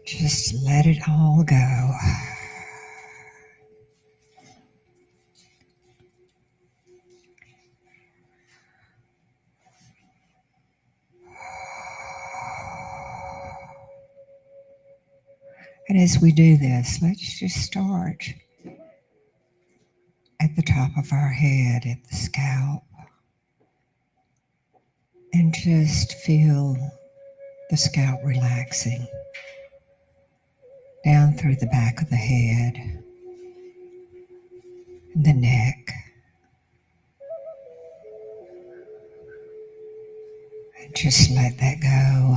Just let it all go. And as we do this, let's just start at the top of our head, at the scalp, and just feel the scalp relaxing down through the back of the head, the neck, and just let that go.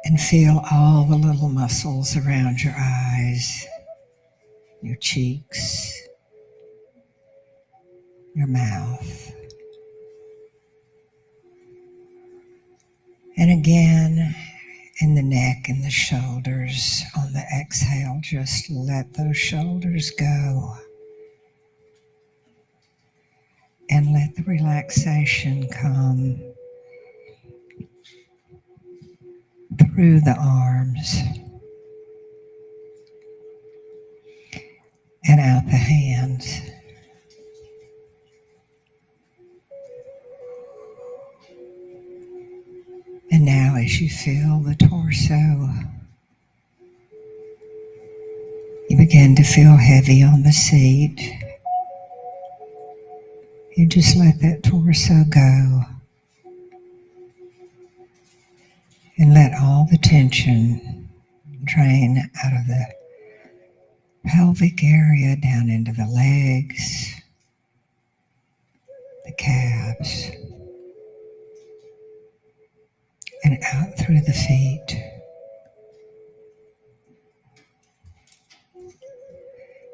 And feel all the little muscles around your eyes, your cheeks, your mouth. And again, in the neck and the shoulders, on the exhale, just let those shoulders go. And let the relaxation come through the arms and out the hands. And now as you feel the torso, you begin to feel heavy on the seat. You just let that torso go. And let all the tension drain out of the pelvic area down into the legs, the calves, and out through the feet.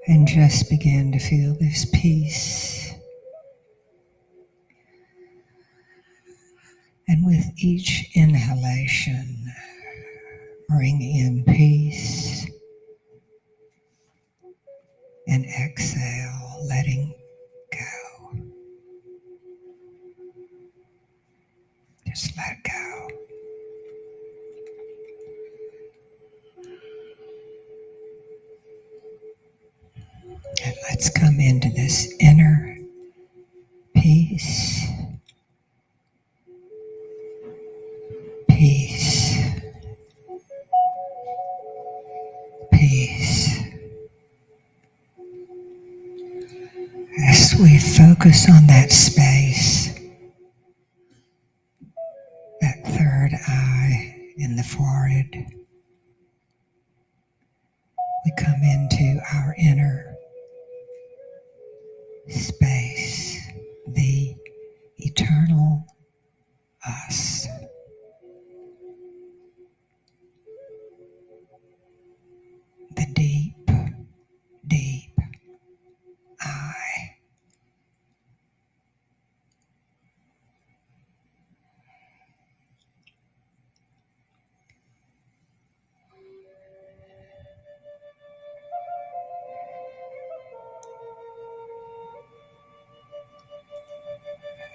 And just begin to feel this peace. And with each inhalation, bring in peace. And exhale, letting go. Just let go. And let's come into this inner peace. Peace. Peace. As we focus on that space, that third eye in the forehead, we come into our inner space, the eternal us. The deep, deep I.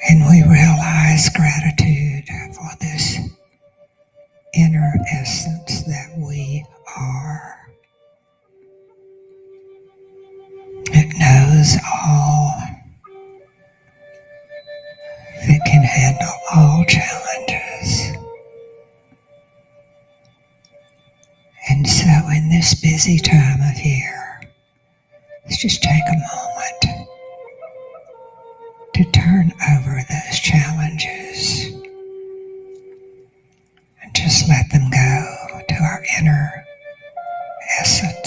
And we realize gratitude for this inner essence that we are. It knows all. It can handle all challenges. And so in this busy time of year, let's just take a moment to turn over those challenges and just let them go to our inner essence.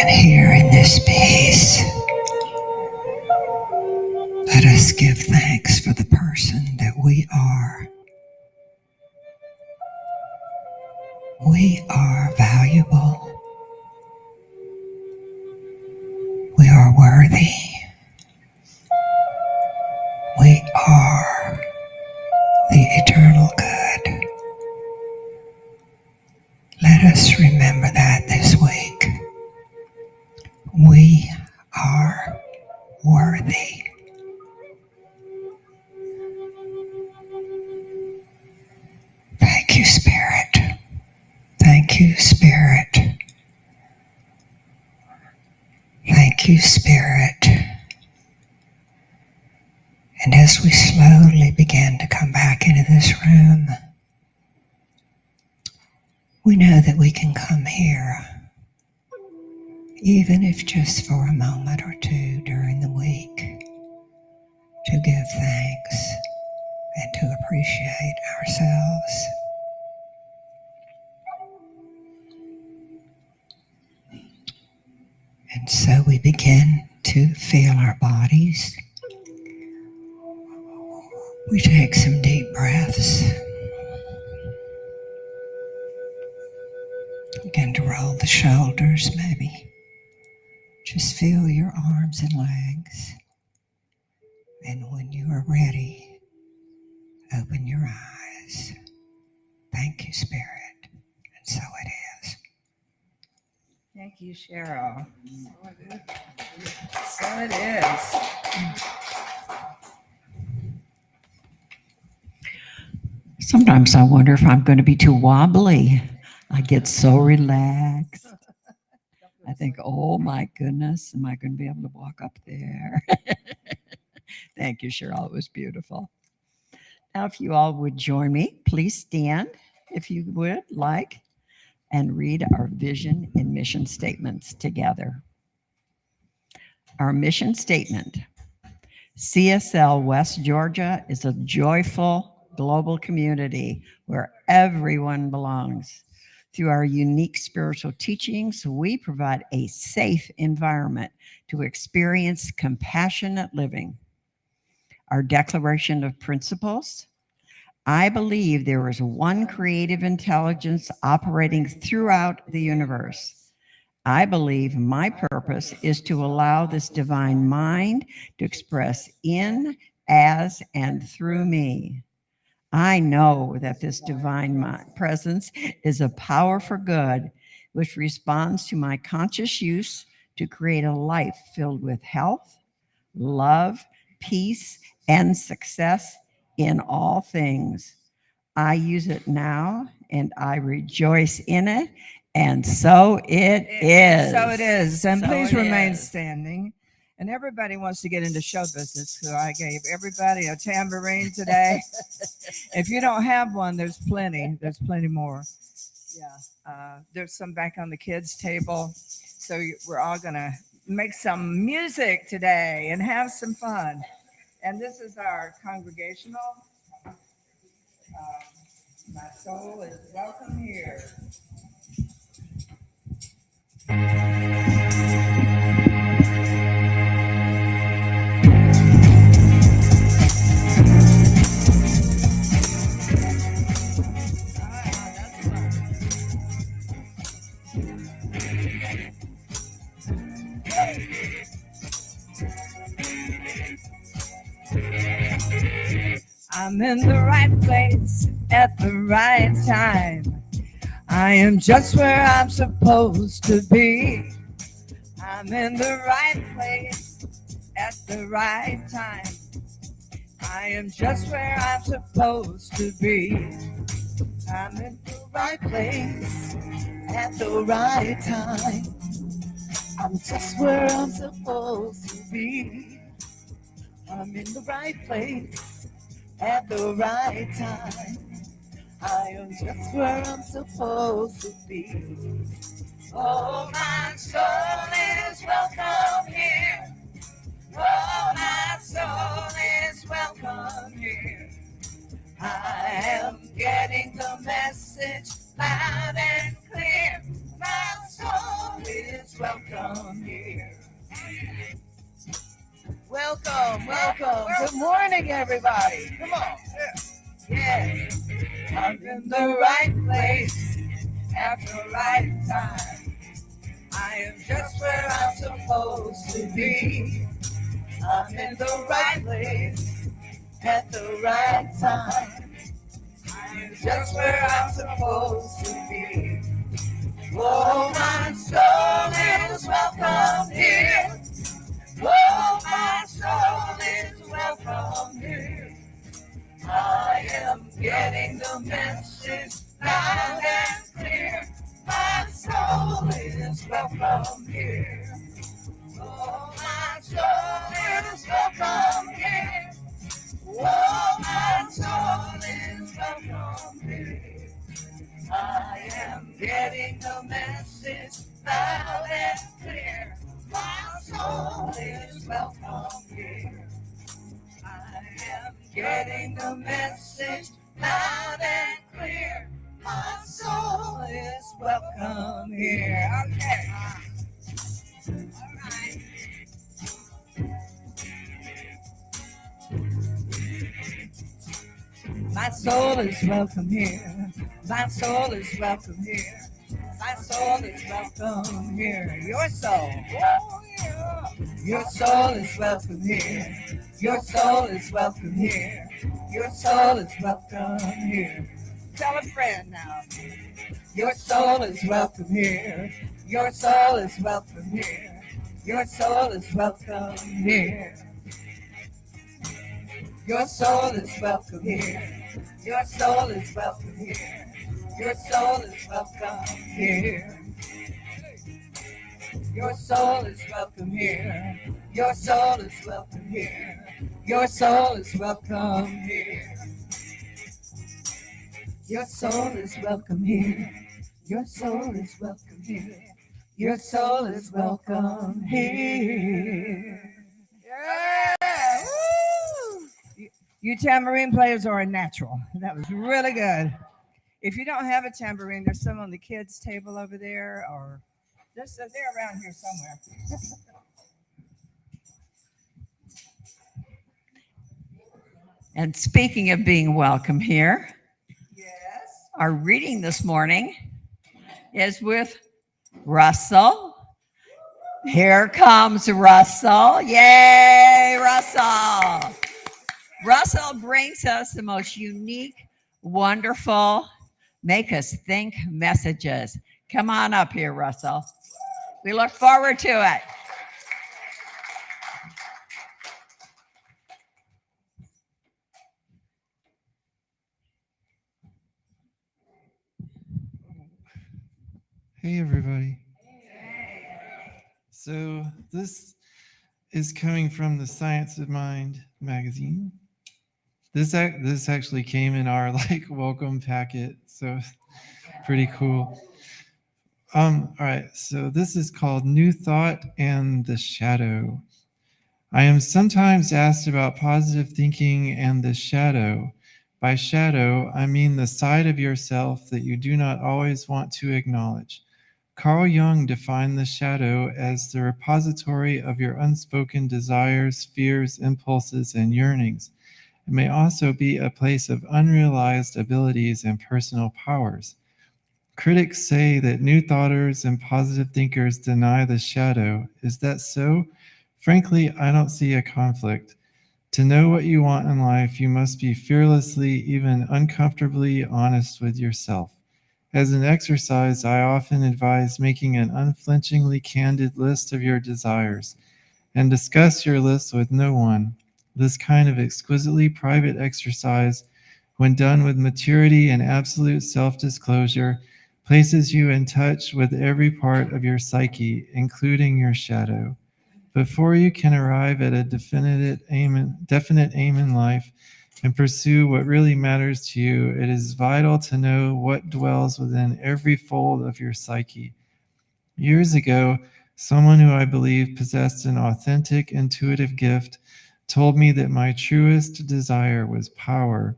And here in this peace, let us give thanks for the person that we are. We are valuable. We are worthy. We are the eternal good. Let us remember that this week. We are worthy. Thank you, Spirit. Thank you, Spirit. Thank you, Spirit. And as we slowly begin to come back into this room, we know that we can come here, even if just for a moment or two during the week, to give thanks and to appreciate ourselves. And so we begin to feel our bodies. We take some deep breaths. Begin to roll the shoulders, maybe. Just feel your arms and legs. And when you are ready, open your eyes. Thank you, Spirit. And so it is. Thank you, Cheryl. So it is. Sometimes I wonder if I'm going to be too wobbly. I get so relaxed. I think, oh my goodness, am I going to be able to walk up there? Thank you, Cheryl. It was beautiful. Now, if you all would join me, please stand, if you would like, and read our vision and mission statements together. Our mission statement: CSL West Georgia is a joyful global community where everyone belongs. Through our unique spiritual teachings, we provide a safe environment to experience compassionate living. Our declaration of principles: I believe there is one creative intelligence operating throughout the universe. I believe my purpose is to allow this divine mind to express in, as, and through me. I know that this divine presence is a power for good, which responds to my conscious use to create a life filled with health, love, peace, and success in all things. I use it now, and I rejoice in it, and so it is. So it is. And So please it remain is. standing. And everybody wants to get into show business, so I gave everybody a tambourine today. If you don't have one, there's plenty. There's plenty more. Yeah. There's some back on the kids' table. So we're all going to make some music today and have some fun. And this is our congregational. My soul is welcome here. I'm in the right place at the right time. I am just where I'm supposed to be. I'm in the right place at the right time. I am just where I'm supposed to be. I'm in the right place at the right time. I'm just where I'm supposed to be. I'm in the right place at the right time. I am just where I'm supposed to be. Oh, my soul is welcome here. Oh, my soul is welcome here. I am getting the message loud and clear. My soul is welcome Welcome. Good morning, everybody. Come on. Yeah. I'm in the right place at the right time. I am just where I'm supposed to be. I'm in the right place at the right time. I am just where I'm supposed to be. Oh, my soul is welcome here. Oh, my soul is welcome here. I am getting the message loud and clear. My soul is welcome here. Oh, my soul is welcome here. Oh, my soul is welcome here. I am getting the message loud and clear. My soul is welcome here. I am getting the message loud and clear. My soul is welcome here. Okay. All right. My soul is welcome here. My soul is welcome here. My soul is welcome here. Your soul. Oh, yeah. Your soul is welcome here. Your soul is welcome here. Your soul is welcome here. Tell a friend now. Your soul is welcome here. Your soul is welcome here. Your soul is welcome here. Your soul is welcome here. Your soul is welcome here. Your soul is welcome here. Your soul is welcome here. Your soul is welcome here. Your soul is welcome here. Your soul is welcome here. Your soul is welcome here. Your soul is welcome here. Yeah! Woo! You tambourine players are a natural. That was really good. If you don't have a tambourine, there's some on the kids' table over there, or they're around here somewhere. And speaking of being welcome here, Yes. our reading this morning is with Russell. Here comes Russell. Yay, Russell. Russell brings us the most unique, wonderful, make us think messages. Come on up here, Russell. We look forward to it. Hey, everybody. So this is coming from the Science of Mind magazine. This actually came in our welcome packet, so pretty cool. All right, so this is called New Thought and the Shadow. I am sometimes asked about positive thinking and the shadow. By shadow, I mean the side of yourself that you do not always want to acknowledge. Carl Jung defined the shadow as the repository of your unspoken desires, fears, impulses, and yearnings. It may also be a place of unrealized abilities and personal powers. Critics say that new thoughters and positive thinkers deny the shadow. Is that so? Frankly, I don't see a conflict. To know what you want in life, you must be fearlessly, even uncomfortably honest with yourself. As an exercise, I often advise making an unflinchingly candid list of your desires and discuss your list with no one. This kind of exquisitely private exercise, when done with maturity and absolute self-disclosure, places you in touch with every part of your psyche, including your shadow. Before you can arrive at a definite aim in life and pursue what really matters to you, it is vital to know what dwells within every fold of your psyche. Years ago, someone who I believe possessed an authentic, intuitive gift told me that my truest desire was power.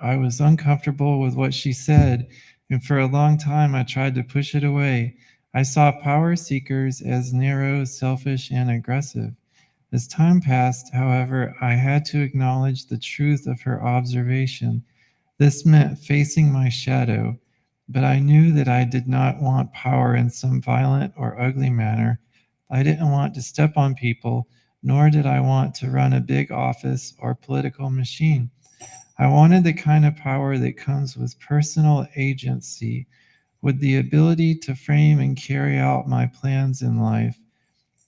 I was uncomfortable with what she said, and for a long time I tried to push it away. I saw power seekers as narrow, selfish, and aggressive. As time passed, however, I had to acknowledge the truth of her observation. This meant facing my shadow, but I knew that I did not want power in some violent or ugly manner. I didn't want to step on people, nor did I want to run a big office or political machine. I wanted the kind of power that comes with personal agency, with the ability to frame and carry out my plans in life,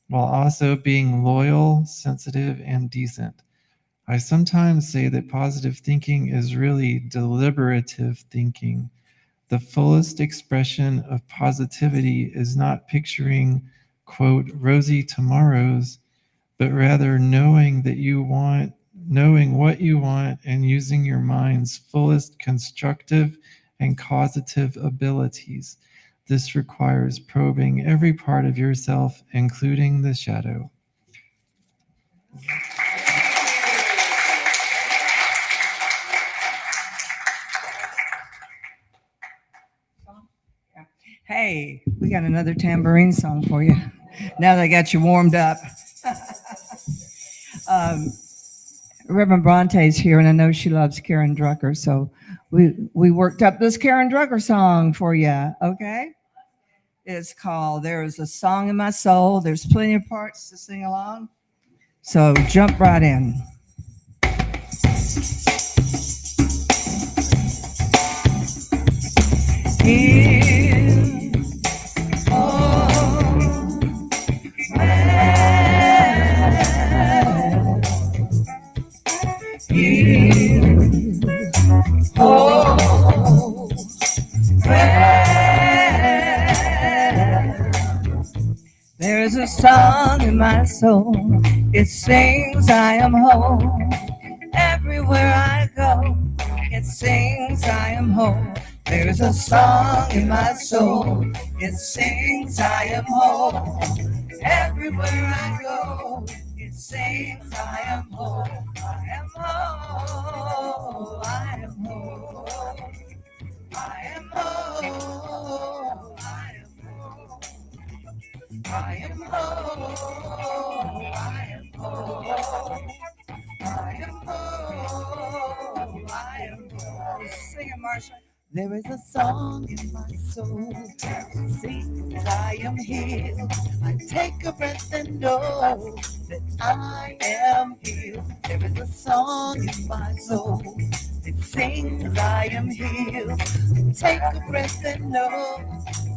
while also being loyal, sensitive, and decent. I sometimes say that positive thinking is really deliberative thinking. The fullest expression of positivity is not picturing, quote, rosy tomorrows, but rather knowing what you want and using your mind's fullest constructive and causative abilities. This requires probing every part of yourself, including the shadow. Hey, we got another tambourine song for you. Now that I got you warmed up. Reverend Bronte's here, and I know she loves Karen Drucker, so we worked up this Karen Drucker song for you, okay? It's called There Is a Song in My Soul. There's plenty of parts to sing along, so jump right in. Here, oh, there's a song in my soul. It sings, I am home. Everywhere I go, it sings, I am home. There's a song in my soul. It sings, I am home. Everywhere I go, it sings, I am home. I am home. I am home. I am home. I am home. I am home. I am home. I am home. I am home. Sing it, Marsha. There is a song in my soul that sings, I am healed. I take a breath and know that I am healed. There is a song in my soul that sings, I am healed. Take a breath and know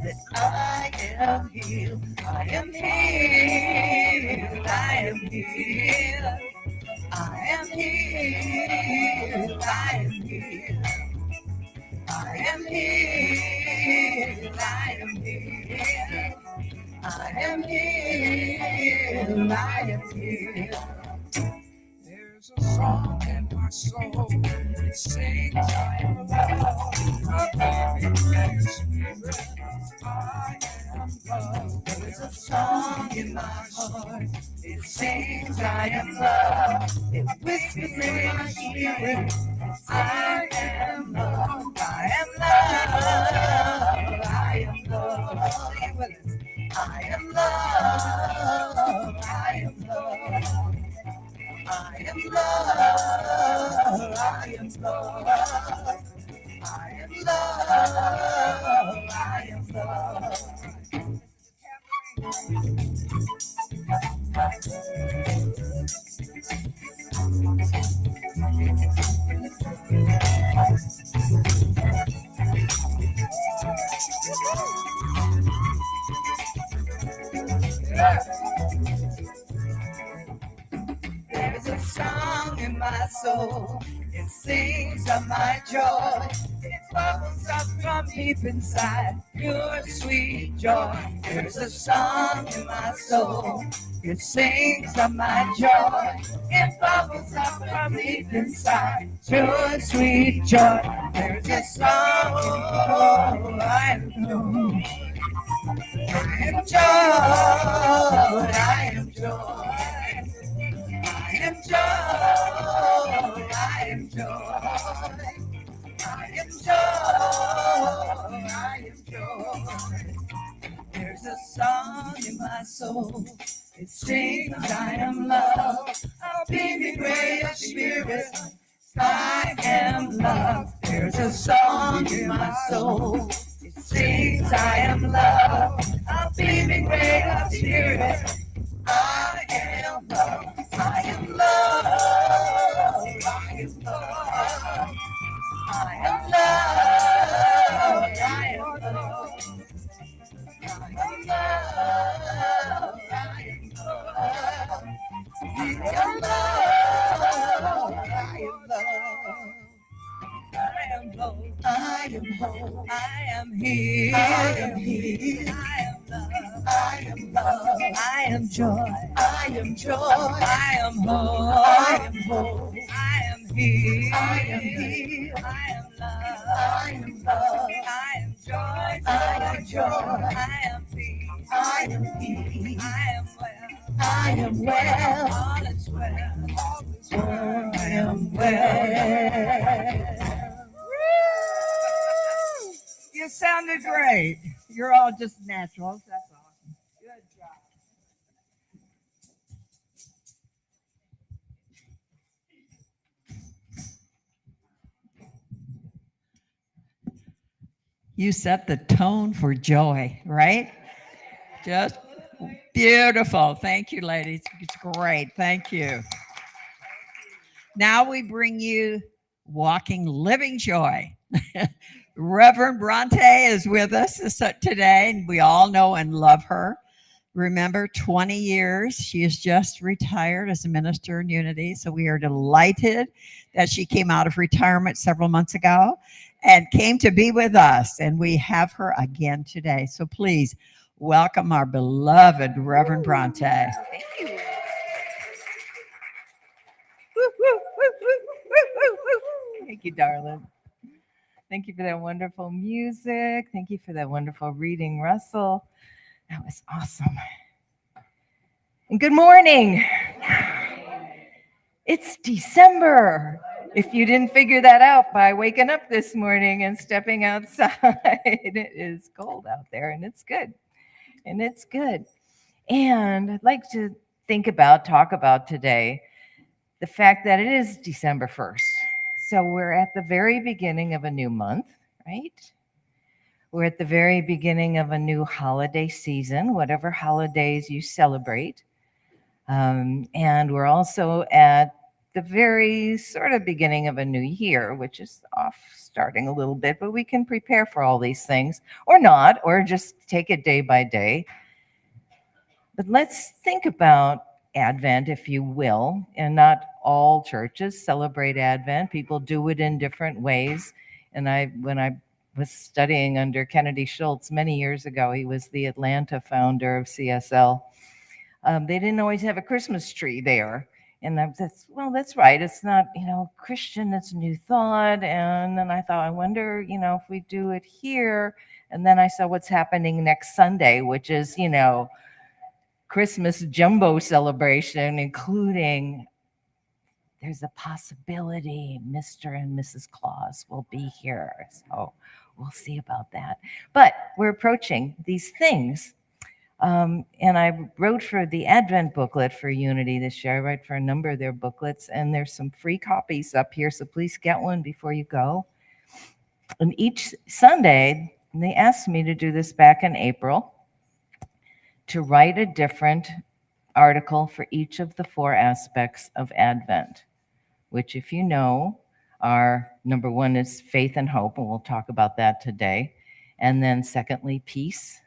that I am healed. I am healed. I am healed. I am healed. I am healed. I am healed. I am healed. I am healed. I am healed. There's a song in my soul that sings, I am loved. I am loved. There's a song in my heart. It sings, I am loved. It whispers in my ear. I am loved. I am loved. I am loved. Sing it with us. I am loved. I am loved. I am loved. I am loved. I am loved. I am loved. There's a song in my soul. It sings of my joy. It bubbles up from deep inside. Pure sweet joy. There's a song in my soul. It sings of my joy. It bubbles up from deep inside. Pure sweet joy. There's a song. I know. I am joy. I am joy. I am joy, I am joy, I am joy, I am joy. There's a song in my soul It sings, I am love, a beaming ray of spirit. I am love. There's a song in my soul. It sings, I am love, a beaming ray of spirit. I am love. I am love. I am love. I am love. I am love. I am love. I am love. I am love. I am love. I am whole. I am whole. I am healed. I am healed. I am love. I am love. I am joy. I am joy. I am whole. I am whole. I am healed. I am healed. I am love. I am love. I am joy. I am joy. I am peace. I am peace. I am well. I am well. All is well. All is well. I am well. You sounded great. You're all just naturals. That's awesome. Good job. You set the tone for joy, right? Just beautiful. Thank you, ladies. It's great. Thank you. Now we bring you Walking Living Joy. Reverend Bronte is with us today, and we all know and love her. Remember, 20 years. She has just retired as a minister in Unity, so we are delighted that she came out of retirement several months ago and came to be with us, and we have her again today. So please welcome our beloved Reverend Bronte. Thank you. Woo, woo, woo, woo, woo, woo, woo. Thank you, darling. Thank you for that wonderful music. Thank you for that wonderful reading, Russell. That was awesome. And good morning. It's December. If you didn't figure that out by waking up this morning and stepping outside, it is cold out there, and it's good. And it's good. And I'd like to talk about today the fact that it is December 1st. So we're at the very beginning of a new month, right? We're at the very beginning of a new holiday season, whatever holidays you celebrate. And we're also at the very sort of beginning of a new year, which is off starting a little bit, but we can prepare for all these things or not, or just take it day by day. But let's think about Advent, if you will, and not all churches celebrate Advent. People do it in different ways. And when I was studying under Kennedy Schultz many years ago, he was the Atlanta founder of CSL. They didn't always have a Christmas tree there. And that's right. It's not, Christian, it's a new thought. And then I thought, I wonder, if we do it here. And then I saw what's happening next Sunday, which is, Christmas jumbo celebration, including there's a possibility Mr. and Mrs. Claus will be here. So we'll see about that. But we're approaching these things. And I wrote for the Advent booklet for Unity this year. I write for a number of their booklets, and there's some free copies up here. So please get one before you go. And each Sunday, and they asked me to do this back in April, to write a different article for each of the 4 aspects of Advent, which, if you know, are number 1 is faith and hope, and we'll talk about that today. And then secondly, peace.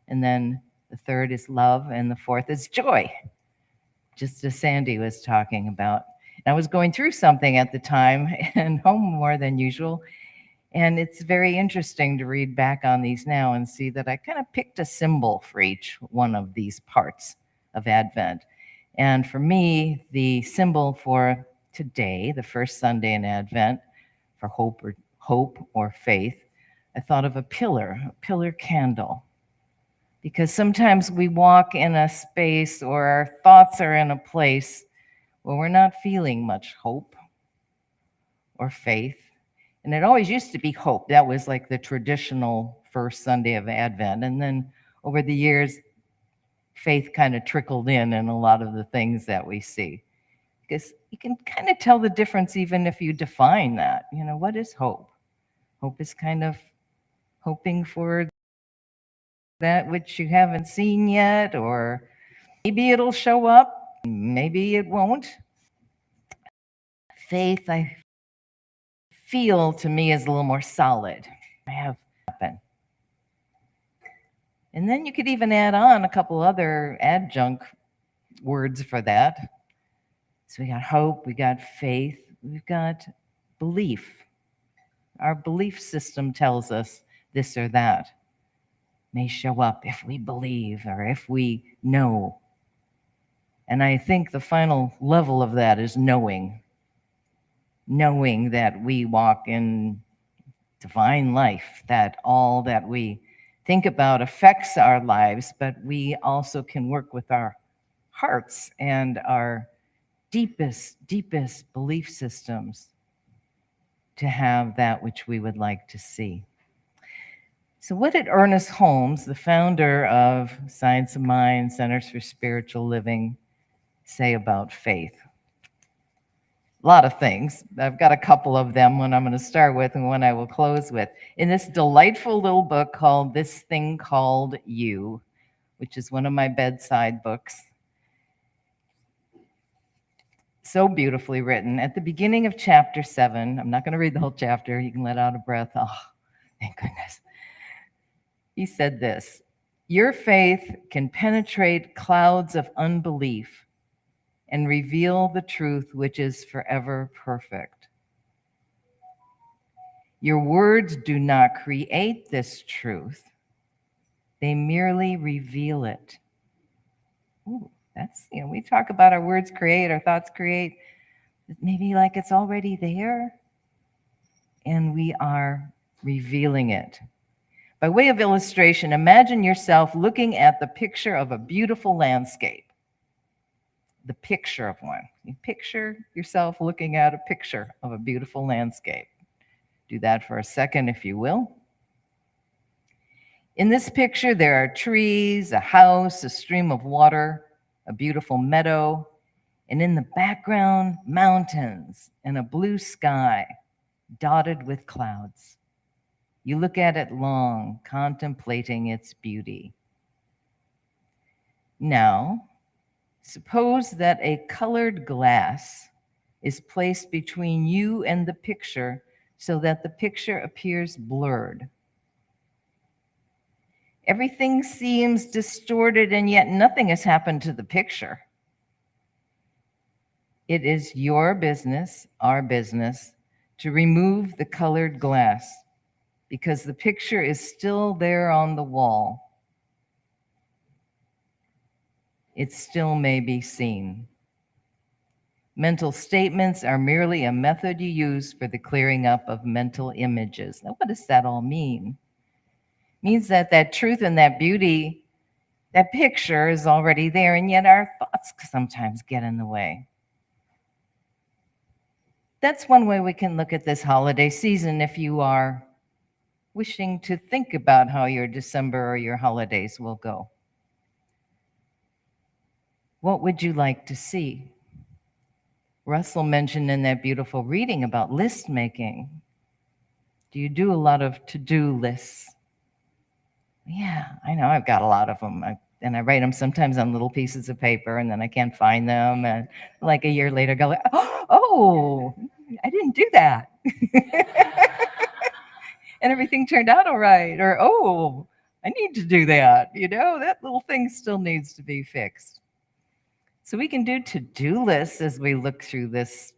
And then the 3rd is love, and the 4th is joy, just as Sandy was talking about. And I was going through something at the time and home more than usual. And it's very interesting to read back on these now and see that I kind of picked a symbol for each one of these parts of Advent. And for me, the symbol for today, the first Sunday in Advent, for hope or faith, I thought of a pillar candle. Because sometimes we walk in a space or our thoughts are in a place where we're not feeling much hope or faith. And it always used to be hope. That was like the traditional first Sunday of Advent. And then over the years, faith kind of trickled in a lot of the things that we see. Because you can kind of tell the difference even if you define that. You know, what is hope? Hope is kind of hoping for that which you haven't seen yet, or maybe it'll show up, maybe it won't. Faith, I feel to me, is a little more solid. I have happen. And then you could even add on a couple other adjunct words for that. So we got hope, we got faith, we've got belief. Our belief system tells us this or that may show up if we believe or if we know. And I think the final level of that is knowing. Knowing that we walk in divine life, that all that we think about affects our lives, but we also can work with our hearts and our deepest belief systems to have that which we would like to see. So what did Ernest Holmes, the founder of Science of Mind, Centers for Spiritual Living, say about faith? A lot of things. I've got a couple of them, one I'm going to start with and one I will close with. In this delightful little book called This Thing Called You, which is one of my bedside books, so beautifully written. At the beginning of chapter 7, I'm not going to read the whole chapter. You can let out a breath. Oh, thank goodness. He said this: your faith can penetrate clouds of unbelief and reveal the truth which is forever perfect. Your words do not create this truth. They merely reveal it. Ooh, that's, we talk about our words create, our thoughts create, maybe like it's already there, and we are revealing it. By way of illustration, imagine yourself looking at the picture of a beautiful landscape. The picture of one. You picture yourself looking at a picture of a beautiful landscape. Do that for a second, if you will. In this picture, there are trees, a house, a stream of water, a beautiful meadow, and in the background, mountains and a blue sky dotted with clouds. You look at it long, contemplating its beauty. Now, suppose that a colored glass is placed between you and the picture so that the picture appears blurred. Everything seems distorted, and yet nothing has happened to the picture. It is your business, our business, to remove the colored glass because the picture is still there on the wall. It still may be seen. Mental statements are merely a method you use for the clearing up of mental images. Now, what does that all mean? It means that that truth and that beauty, that picture is already there, and yet our thoughts sometimes get in the way. That's one way we can look at this holiday season if you are wishing to think about how your December or your holidays will go. What would you like to see? Russell mentioned in that beautiful reading about list making. Do you do a lot of to-do lists? Yeah, I know, I've got a lot of them. And I write them sometimes on little pieces of paper, and then I can't find them. And like a year later, go, oh, I didn't do that. And everything turned out all right. Or, oh, I need to do that. That little thing still needs to be fixed. So we can do to-do lists as we look through this,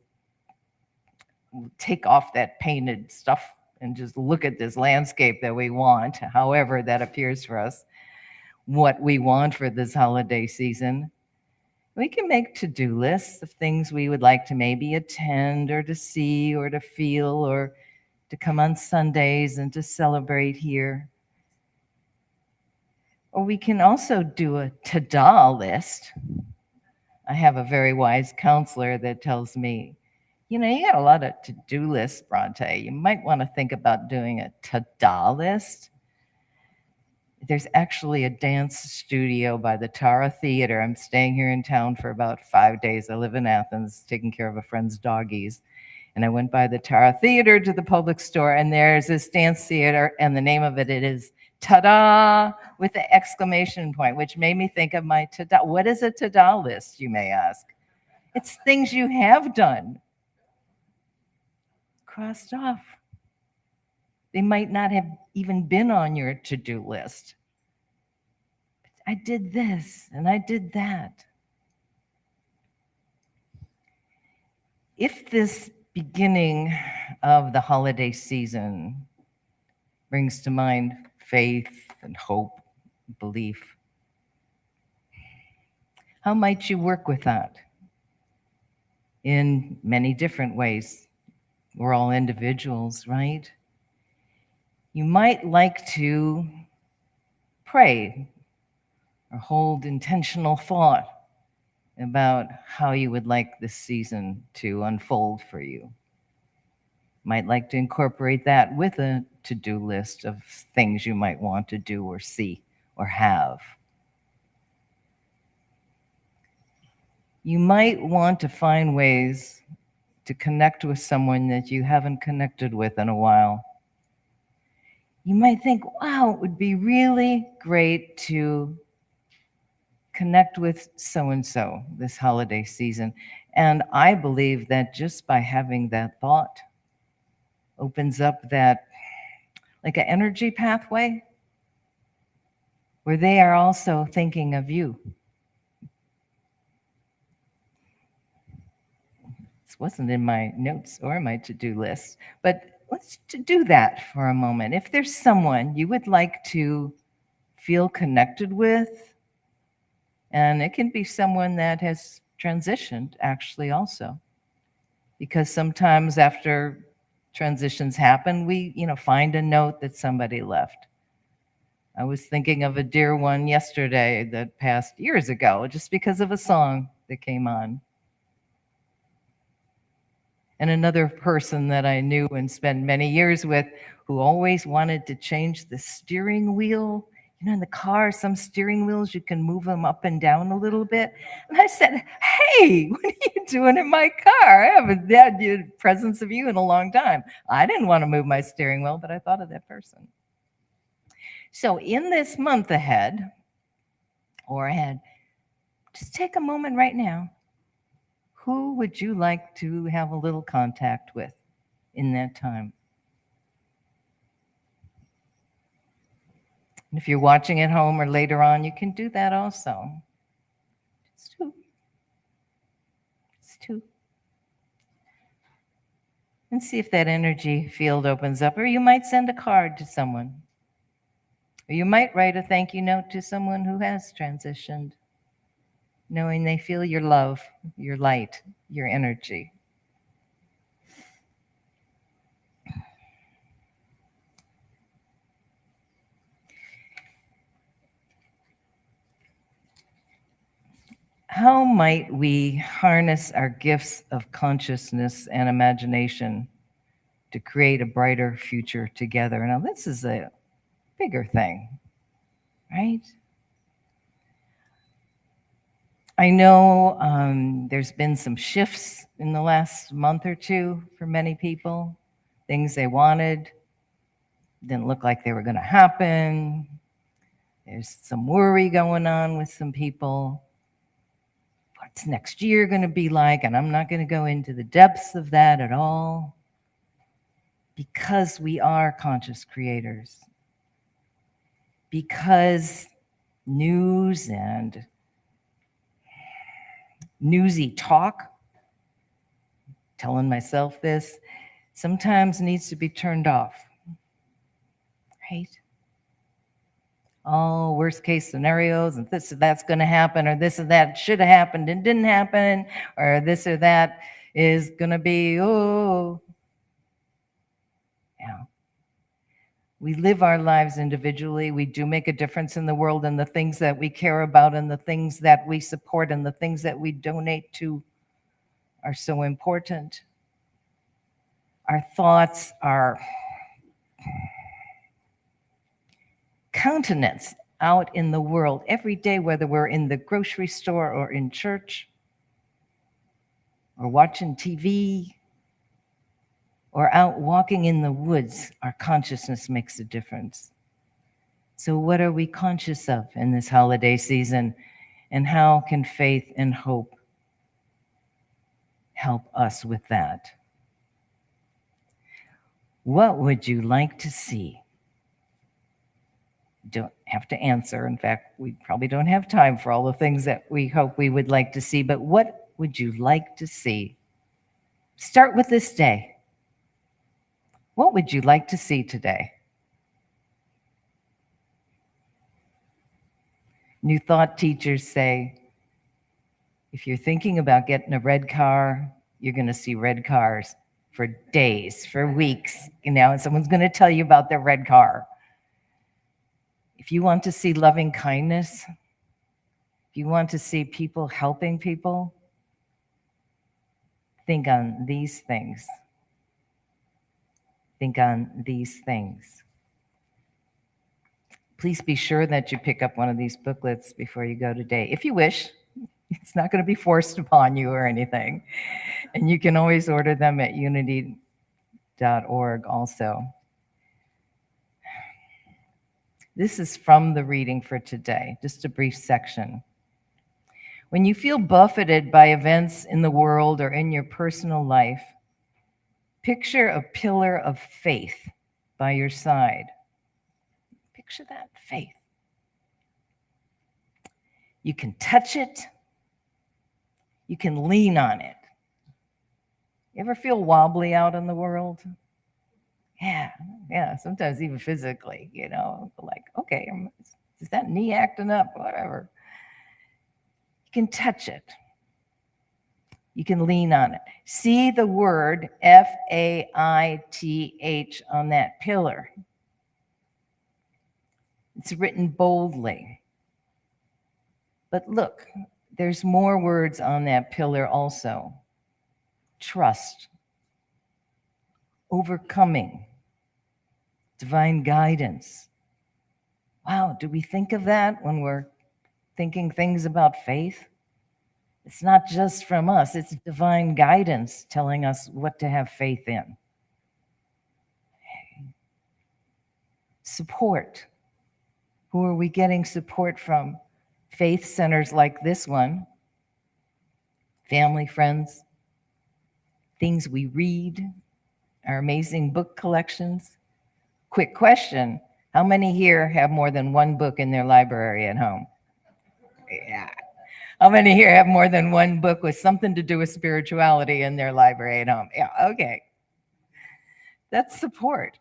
take off that painted stuff and just look at this landscape that we want, however that appears for us, what we want for this holiday season. We can make to-do lists of things we would like to maybe attend or to see or to feel or to come on Sundays and to celebrate here. Or we can also do a to-da list. I have a very wise counselor that tells me, you got a lot of to-do lists, Bronte. You might want to think about doing a to-da list. There's actually a dance studio by the Tara Theater. I'm staying here in town for about 5 days. I live in Athens, taking care of a friend's doggies. And I went by the Tara Theater to the public store, and there's this dance theater, and the name of it is Ta-da, with an exclamation point, which made me think of my ta-da. What is a ta-da list, you may ask? It's things you have done, crossed off. They might not have even been on your to-do list. I did this and I did that. If this beginning of the holiday season brings to mind faith and hope, belief, how might you work with that? In many different ways. We're all individuals, right? You might like to pray or hold intentional thought about how you would like this season to unfold for you. Might like to incorporate that with a to-do list of things you might want to do or see or have. You might want to find ways to connect with someone that you haven't connected with in a while. You might think, wow, it would be really great to connect with so-and-so this holiday season. And I believe that just by having that thought opens up that, like an energy pathway, where they are also thinking of you. This wasn't in my notes or my to-do list, but let's do that for a moment. If there's someone you would like to feel connected with, and it can be someone that has transitioned actually also, because sometimes after transitions happen, we find a note that somebody left. I was thinking of a dear one yesterday that passed years ago just because of a song that came on. And another person that I knew and spent many years with who always wanted to change the steering wheel. In the car, some steering wheels, you can move them up and down a little bit. And I said, hey, what are you doing in my car? I haven't had the presence of you in a long time. I didn't want to move my steering wheel, but I thought of that person. So in this month ahead, just take a moment right now. Who would you like to have a little contact with in that time? And if you're watching at home or later on, you can do that also. Just two. And see if that energy field opens up. Or you might send a card to someone. Or you might write a thank you note to someone who has transitioned, knowing they feel your love, your light, your energy. How might we harness our gifts of consciousness and imagination to create a brighter future together? Now, this is a bigger thing, right? I know there's been some shifts in the last month or two for many people. Things they wanted didn't look like they were going to happen. There's some worry going on with some people. What's next year going to be like? And I'm not going to go into the depths of that at all, because we are conscious creators. Because news and newsy talk, telling myself this, sometimes needs to be turned off, right? All worst case scenarios, and this or that's going to happen, or this or that should have happened and didn't happen, or this or that is going to be, yeah. We live our lives individually. We do make a difference in the world, and the things that we care about and the things that we support and the things that we donate to are so important. Our thoughts are countenance out in the world every day, whether we're in the grocery store or in church or watching TV or out walking in the woods, our consciousness makes a difference. So what are we conscious of in this holiday season, and how can faith and hope help us with that? What would you like to see? Don't have to answer. In fact, we probably don't have time for all the things that we hope we would like to see, but what would you like to see? Start with this day. What would you like to see today? New Thought teachers say, if you're thinking about getting a red car, you're going to see red cars for days, for weeks, and someone's going to tell you about their red car. If you want to see loving kindness, if you want to see people helping people, think on these things. Think on these things. Please be sure that you pick up one of these booklets before you go today, if you wish. It's not going to be forced upon you or anything. And you can always order them at unity.org also. This is from the reading for today, just a brief section. When you feel buffeted by events in the world or in your personal life, picture a pillar of faith by your side. Picture that, faith. You can touch it. You can lean on it. You ever feel wobbly out in the world? Yeah, sometimes even physically, like, okay, is that knee acting up? Whatever. You can touch it. You can lean on it. See the word faith on that pillar. It's written boldly. But look, there's more words on that pillar also. Trust, overcoming, divine guidance. Wow, do we think of that when we're thinking things about faith? It's not just from us, it's divine guidance telling us what to have faith in. Support. Who are we getting support from? Faith centers like this one, family, friends, things we read, our amazing book collections. Quick question, how many here have more than one book in their library at home? Yeah. How many here have more than one book with something to do with spirituality in their library at home? Yeah, okay. That's support.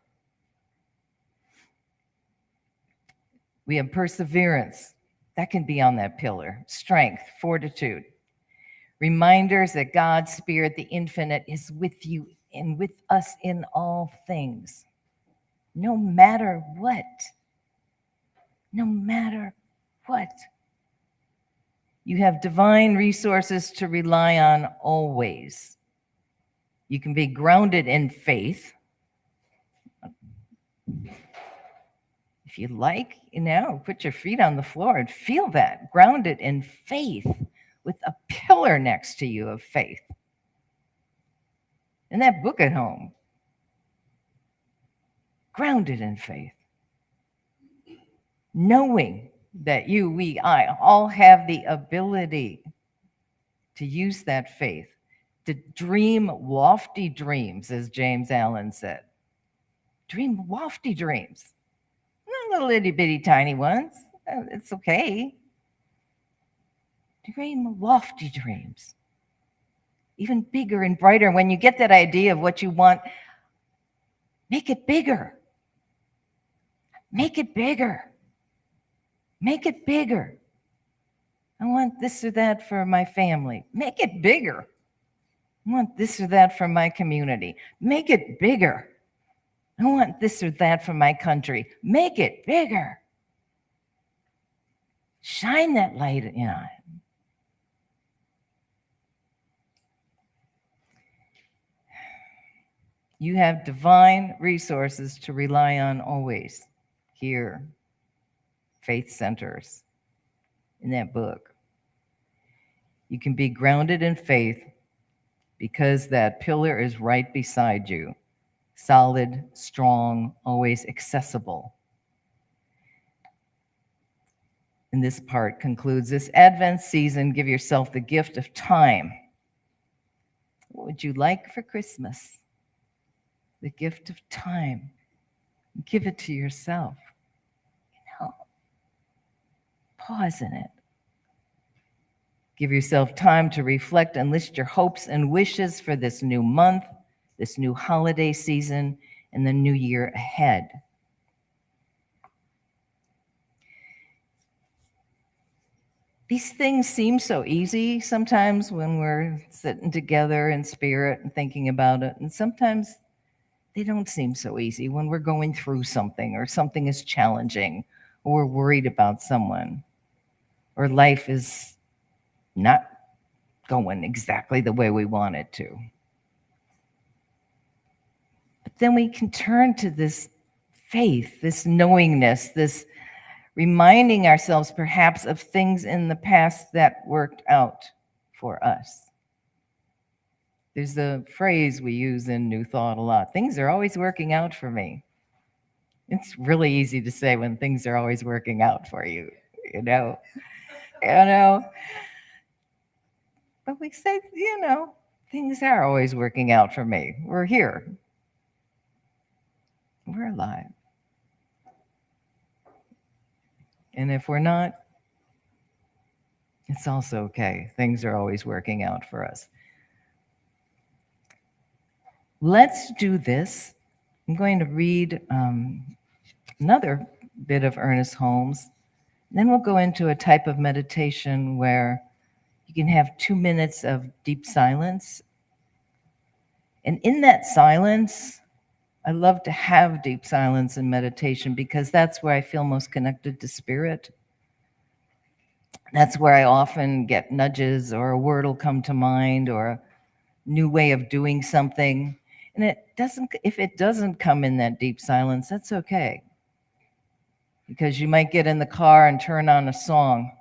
We have perseverance. That can be on that pillar. Strength, fortitude. Reminders that God's Spirit, the infinite, is with you and with us in all things. No matter what. No matter what. You have divine resources to rely on always. You can be grounded in faith. If you like, put your feet on the floor and feel that, grounded in faith with a pillar next to you of faith. And that book at home, grounded in faith. Knowing that you, we, I all have the ability to use that faith, to dream lofty dreams, as James Allen said. Dream lofty dreams. Not little itty bitty tiny ones. It's okay. Dream lofty dreams. Even bigger and brighter. When you get that idea of what you want, make it bigger. Make it bigger. Make it bigger. I want this or that for my family. Make it bigger. I want this or that for my community. Make it bigger. I want this or that for my country. Make it bigger. Shine that light on it. You have divine resources to rely on always. Here, faith centers in that book. You can be grounded in faith because that pillar is right beside you, solid, strong, always accessible. And this part concludes this Advent season. Give yourself the gift of time. What would you like for Christmas? The gift of time. Give it to yourself. Pause in it. Give yourself time to reflect and list your hopes and wishes for this new month, this new holiday season, and the new year ahead. These things seem so easy sometimes when we're sitting together in spirit and thinking about it, and sometimes they don't seem so easy when we're going through something or something is challenging or we're worried about someone or life is not going exactly the way we want it to. But then we can turn to this faith, this knowingness, this reminding ourselves perhaps of things in the past that worked out for us. There's a phrase we use in New Thought a lot. Things are always working out for me. It's really easy to say when things are always working out for you, you know. But we say, things are always working out for me. We're here. We're alive. And if we're not, it's also okay. Things are always working out for us. Let's do this. I'm going to read another bit of Ernest Holmes. Then we'll go into a type of meditation where you can have 2 minutes of deep silence. And in that silence, I love to have deep silence and meditation because that's where I feel most connected to spirit. That's where I often get nudges or a word will come to mind or a new way of doing something. And if it doesn't come in that deep silence, that's okay. Because you might get in the car and turn on a song,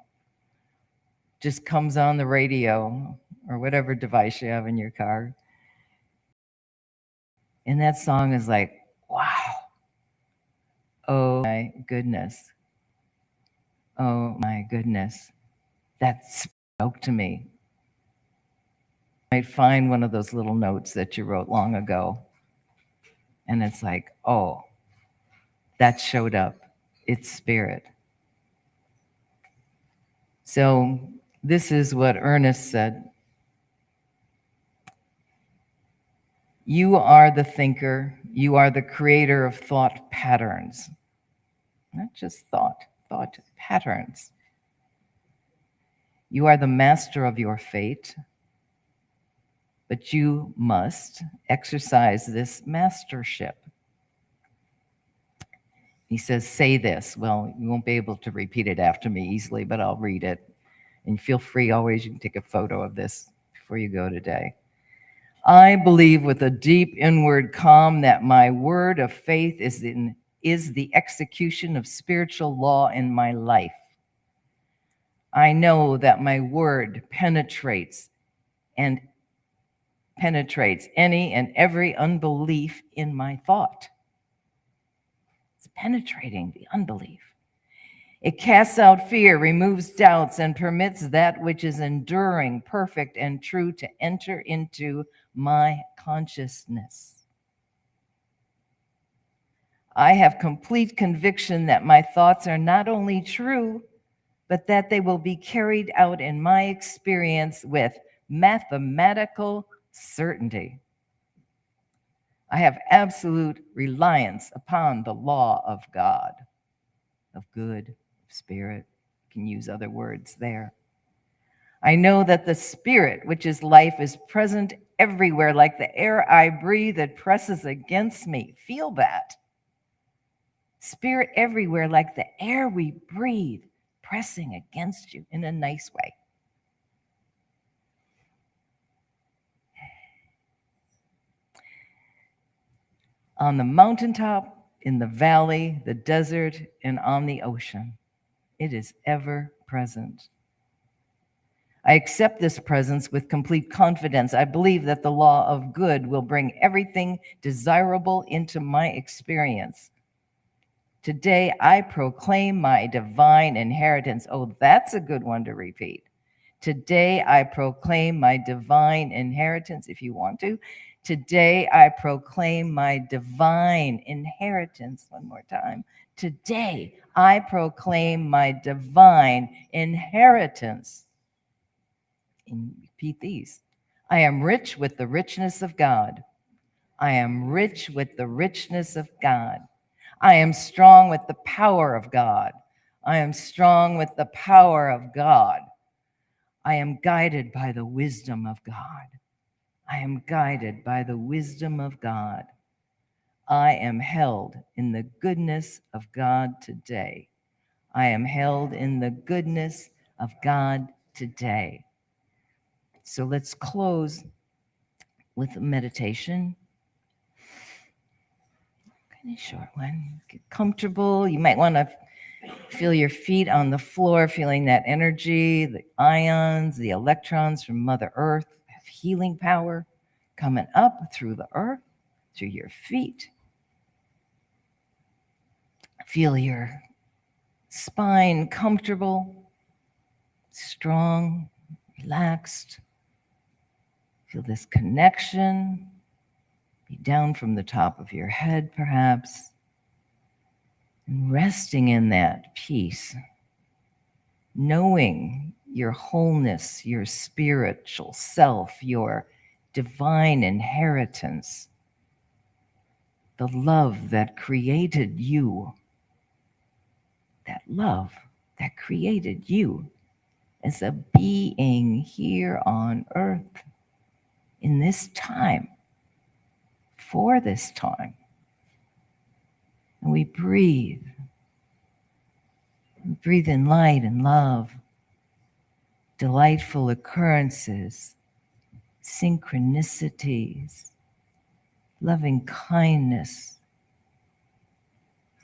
just comes on the radio or whatever device you have in your car. And that song is like, wow. Oh my goodness. Oh my goodness. That spoke to me. You might find one of those little notes that you wrote long ago. And it's like, oh, that showed up. It's spirit. So this is what Ernest said. You are the thinker. You are the creator of thought patterns. Not just thought patterns. You are the master of your fate, but you must exercise this mastership. He says, say this. Well, you won't be able to repeat it after me easily, but I'll read it. And feel free always, you can take a photo of this before you go today. I believe with a deep inward calm that my word of faith is the execution of spiritual law in my life. I know that my word penetrates any and every unbelief in my thought. It's penetrating the unbelief. It casts out fear, removes doubts, and permits that which is enduring, perfect, and true to enter into my consciousness. I have complete conviction that my thoughts are not only true, but that they will be carried out in my experience with mathematical certainty. I have absolute reliance upon the law of God, of good, of spirit. You can use other words there. I know that the spirit, which is life, is present everywhere, like the air I breathe that presses against me. Feel that. Spirit everywhere, like the air we breathe, pressing against you in a nice way. On the mountaintop, in the valley, the desert, and on the ocean. It is ever present. I accept this presence with complete confidence. I believe that the law of good will bring everything desirable into my experience. Today, I proclaim my divine inheritance. Oh, that's a good one to repeat. Today, I proclaim my divine inheritance, if you want to. Today, I proclaim my divine inheritance. One more time. Today, I proclaim my divine inheritance. And repeat these. I am rich with the richness of God. I am rich with the richness of God. I am strong with the power of God. I am strong with the power of God. I am guided by the wisdom of God. I am guided by the wisdom of God. I am held in the goodness of God today. I am held in the goodness of God today. So let's close with a meditation. Kind of short one. Get comfortable. You might want to feel your feet on the floor, feeling that energy, the ions, the electrons from Mother Earth have healing power coming up through the earth, through your feet. Feel your spine comfortable, strong, relaxed. Feel this connection. Be down from the top of your head, perhaps, and resting in that peace, knowing your wholeness, your spiritual self, your divine inheritance, the love that created you, that love that created you as a being here on earth in this time, for this time. And we breathe. We breathe in light and love, delightful occurrences, synchronicities, loving kindness,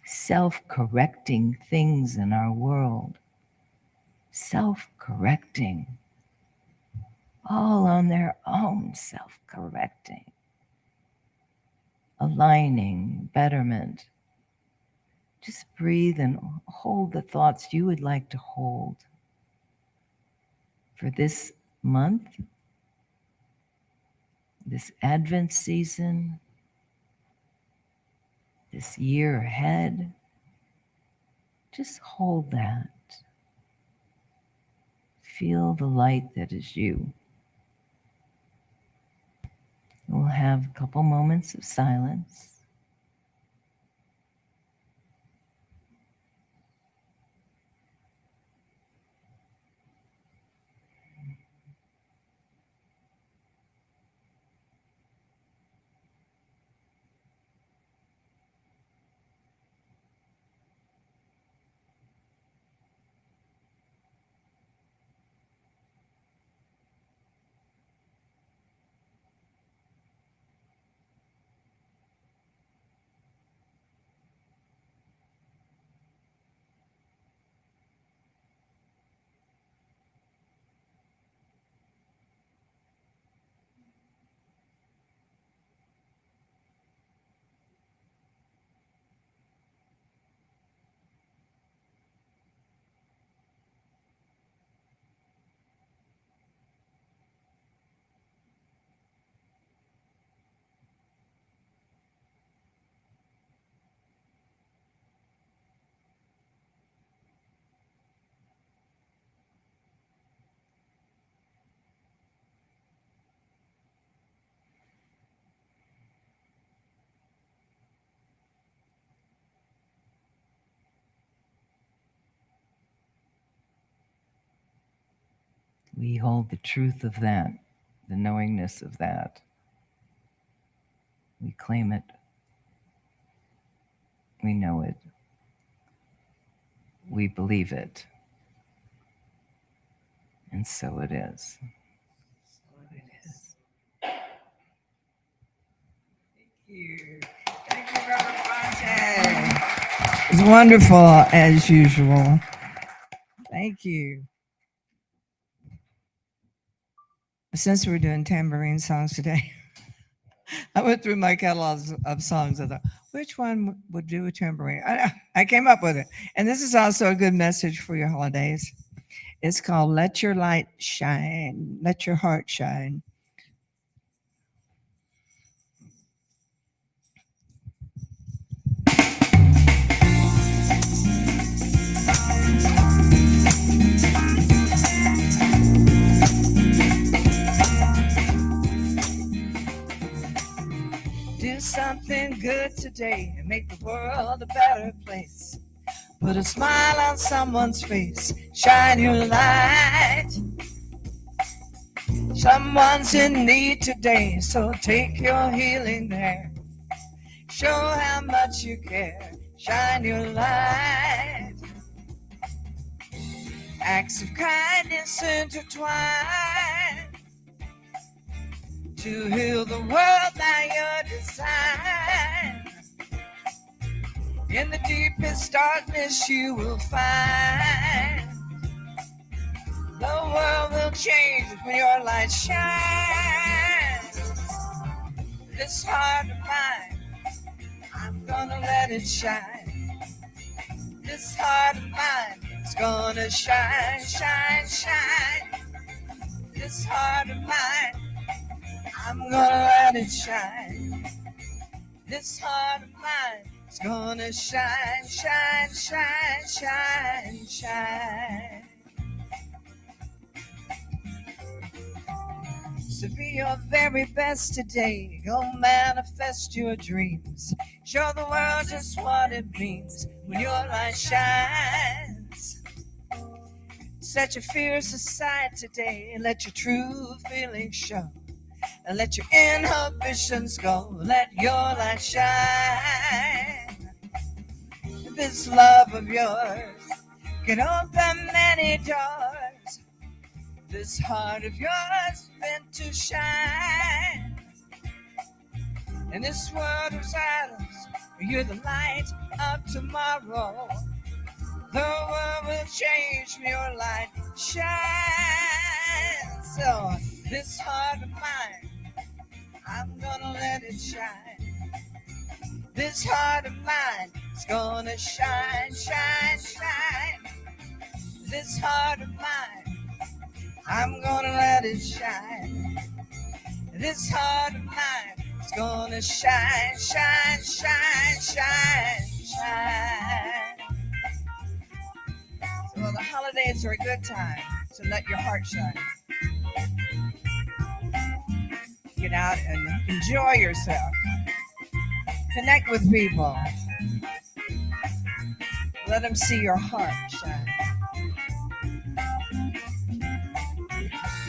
self-correcting things in our world, self-correcting, all on their own self-correcting, aligning, betterment. Just breathe and hold the thoughts you would like to hold for this month, this Advent season, this year ahead. Just hold that. Feel the light that is you. We'll have a couple moments of silence. We hold the truth of that, the knowingness of that. We claim it. We know it. We believe it. And so it is. Thank you. Thank you, Reverend Bronte. It's wonderful, as usual. Thank you. Since we're doing tambourine songs today, I went through my catalogs of songs. I thought, which one would do a tambourine? I came up with it. And this is also a good message for your holidays. It's called Let Your Light Shine. Let Your Heart Shine. Do something good today and make the world a better place. Put a smile on someone's face. Shine your light. Someone's in need today, so take your healing there. Show how much you care. Shine your light. Acts of kindness intertwine to heal the world by your design. In the deepest darkness you will find the world will change when your light shines. This heart of mine, I'm gonna let it shine. This heart of mine is gonna shine, shine, shine. This heart of mine, I'm gonna let it shine. This heart of mine is gonna shine, shine, shine, shine, shine. So be your very best today. Go manifest your dreams. Show the world just what it means when your light shines. Set your fears aside today and let your true feelings show. And let your inhibitions go. Let your light shine. This love of yours can open many doors. This heart of yours meant to shine. In this world of silence, you're the light of tomorrow. The world will change when your light shines. So this heart of mine, I'm gonna let it shine. This heart of mine is gonna shine, shine, shine. This heart of mine, I'm gonna let it shine. This heart of mine is gonna shine, shine, shine, shine, shine. Well, the holidays are a good time, so let your heart shine. Get out and enjoy yourself. Connect with people. Let them see your heart shine.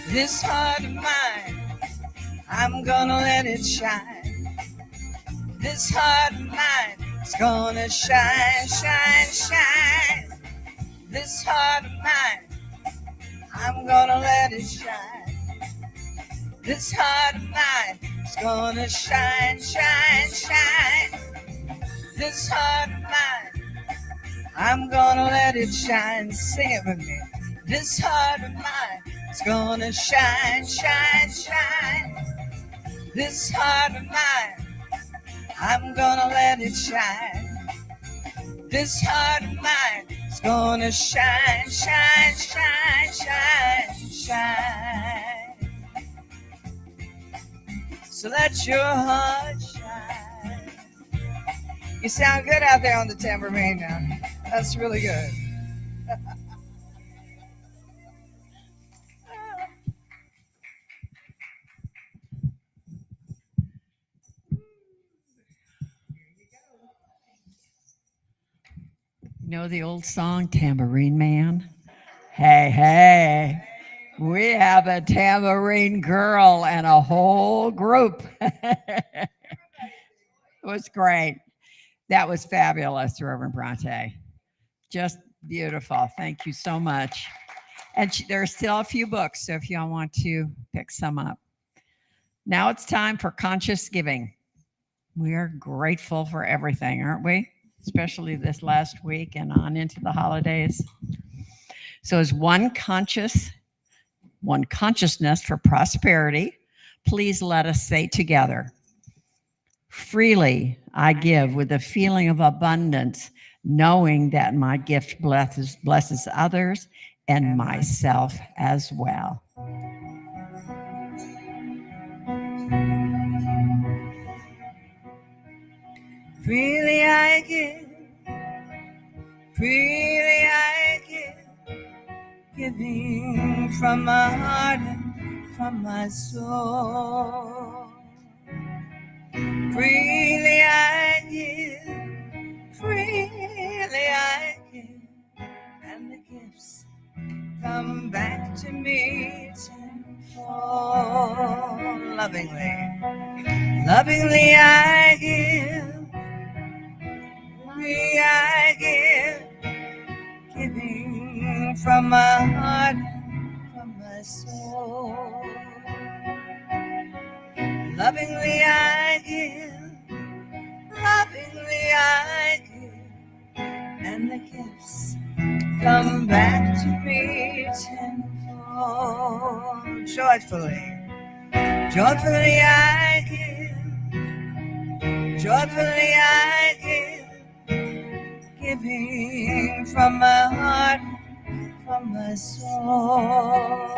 This heart of mine, I'm gonna let it shine. This heart of mine is gonna shine, shine, shine. This heart of mine, I'm gonna let it shine. This heart of mine is gonna shine, shine, shine. This heart of mine, I'm gonna let it shine. Sing it with me. This heart of mine, it's gonna shine, shine, shine. This heart of mine, I'm gonna let it shine. This heart of mine is gonna shine, shine, shine, shine, shine. So let your heart shine. You sound good out there on the tambourine now. That's really good. You know the old song, Tambourine Man? Hey, hey, we have a tambourine girl and a whole group. It was great. That was fabulous, Reverend Bronte. Just beautiful. Thank you so much. And there are still a few books, so if y'all want to pick some up. Now it's time for conscious giving. We are grateful for everything, aren't we? Especially this last week and on into the holidays. So as one consciousness for prosperity, please let us say together, freely I give with a feeling of abundance, knowing that my gift blesses others and myself as well. Freely I give, freely I give, giving from my heart and from my soul. Freely I give, freely I give, and the gifts come back to me tenfold. Lovingly, lovingly I give, lovingly I give, giving from my heart, from my soul. Lovingly I give, lovingly I give, and the gifts come back to me tenfold. Joyfully, joyfully I give, joyfully I give, giving from my heart, from my soul.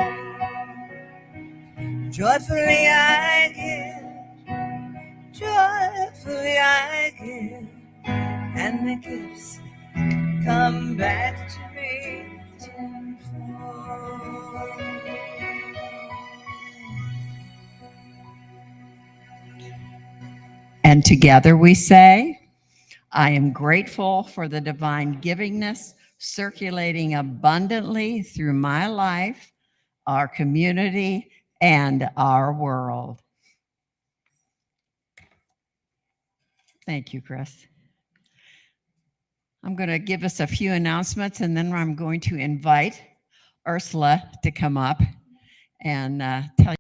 Joyfully I give, joyfully I give, and the gifts come back to me tenfold. And together we say, I am grateful for the divine givingness circulating abundantly through my life, our community, and our world. Thank you, Chris. I'm going to give us a few announcements, and then I'm going to invite Ursula to come up and tell you.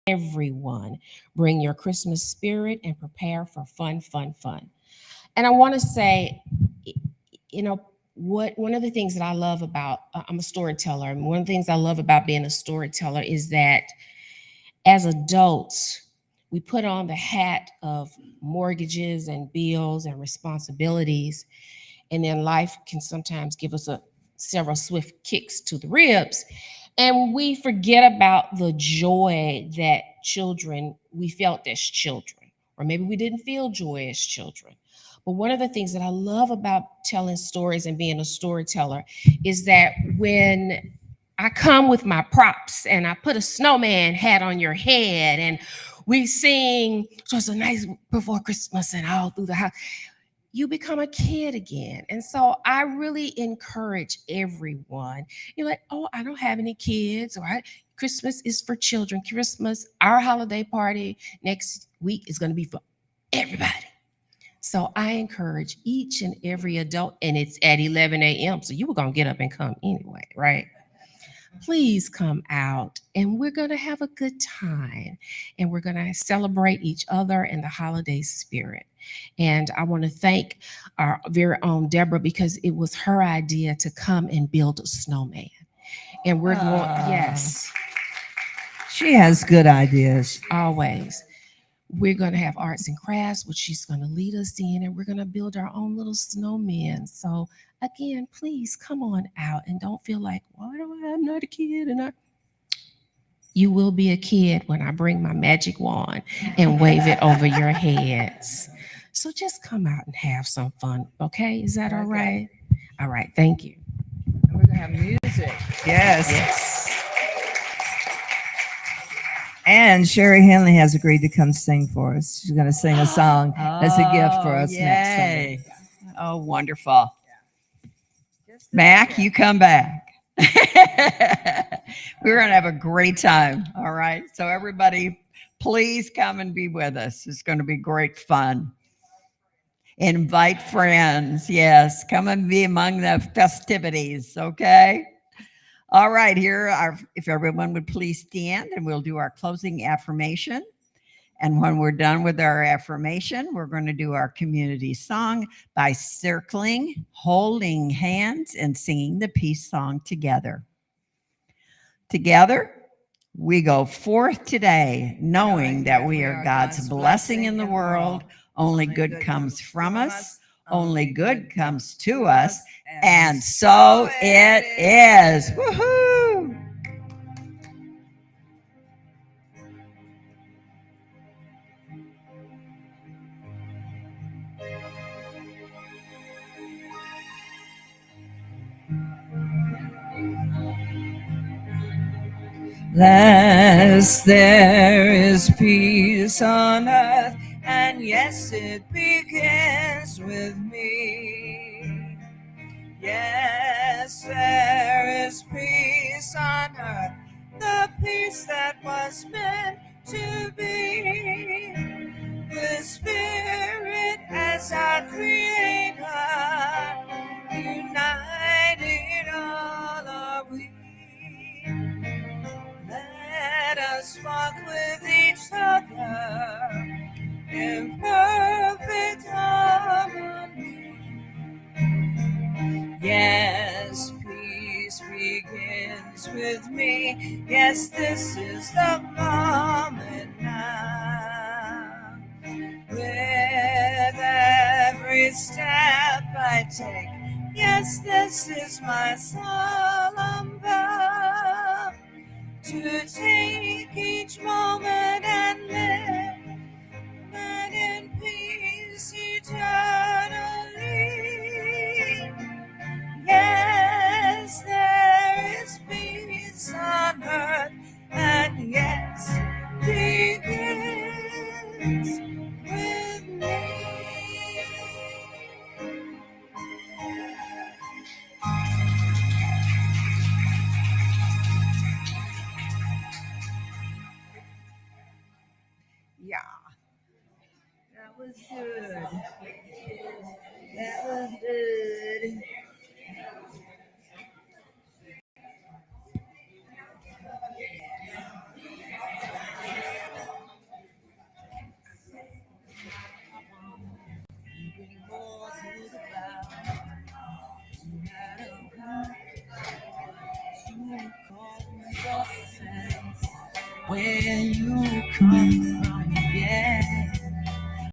everyone. Bring your Christmas spirit and prepare for fun, fun, fun. And I want to say, you know, one of the things that I love about I'm a storyteller, and one of the things I love about being a storyteller is that as adults, we put on the hat of mortgages and bills and responsibilities, and then life can sometimes give us several swift kicks to the ribs, and we forget about the joy that we felt as children, or maybe we didn't feel joy as children. But one of the things that I love about telling stories and being a storyteller is that when I come with my props and I put a snowman hat on your head and we sing "Just a Nice Before Christmas" and all through the house, you become a kid again. And so I really encourage everyone. You're like, oh, I don't have any kids, or Christmas is for children. Christmas, our holiday party next week is going to be for everybody. So I encourage each and every adult, and it's at 11 a.m. So you were going to get up and come anyway, right? Please come out and we're going to have a good time, and we're going to celebrate each other in the holiday spirit. And I want to thank our very own Deborah, because it was her idea to come and build a snowman. And we're going, yes, She has good ideas. always. We're going to have arts and crafts, which she's going to lead us in, and we're going to build our own little snowman. So again, please come on out and don't feel like, why do I'm not a kid? You will be a kid when I bring my magic wand and wave it over your heads. So just come out and have some fun, okay? Is that all right? All right, thank you. And we're going to have music. Yes. Yes. And Sherry Henley has agreed to come sing for us. She's going to sing a song as a gift for us next Sunday. Oh, wonderful. Mac, you come back. We're going to have a great time. All right. So everybody, please come and be with us. It's going to be great fun. Invite friends. Yes. Come and be among the festivities. Okay. All right. If everyone would please stand, and we'll do our closing affirmation. And when we're done with our affirmation, we're going to do our community song by circling, holding hands, and singing the peace song together. Together, we go forth today, knowing that we are God's blessing in the world. Only good comes from us. Only good comes to us. And so it is. Woohoo! Yes, there is peace on earth, and yes, it begins with me. Yes, there is peace on earth, the peace that was meant to be. The Spirit as our Creator, united all are we. Let us walk with each other in perfect harmony. Yes, peace begins with me. Yes, this is the moment now. With every step I take, yes, this is my solemn vow. To take each moment and live in peace eternally. Yes, there is peace on earth, and yes, begins with me. when you come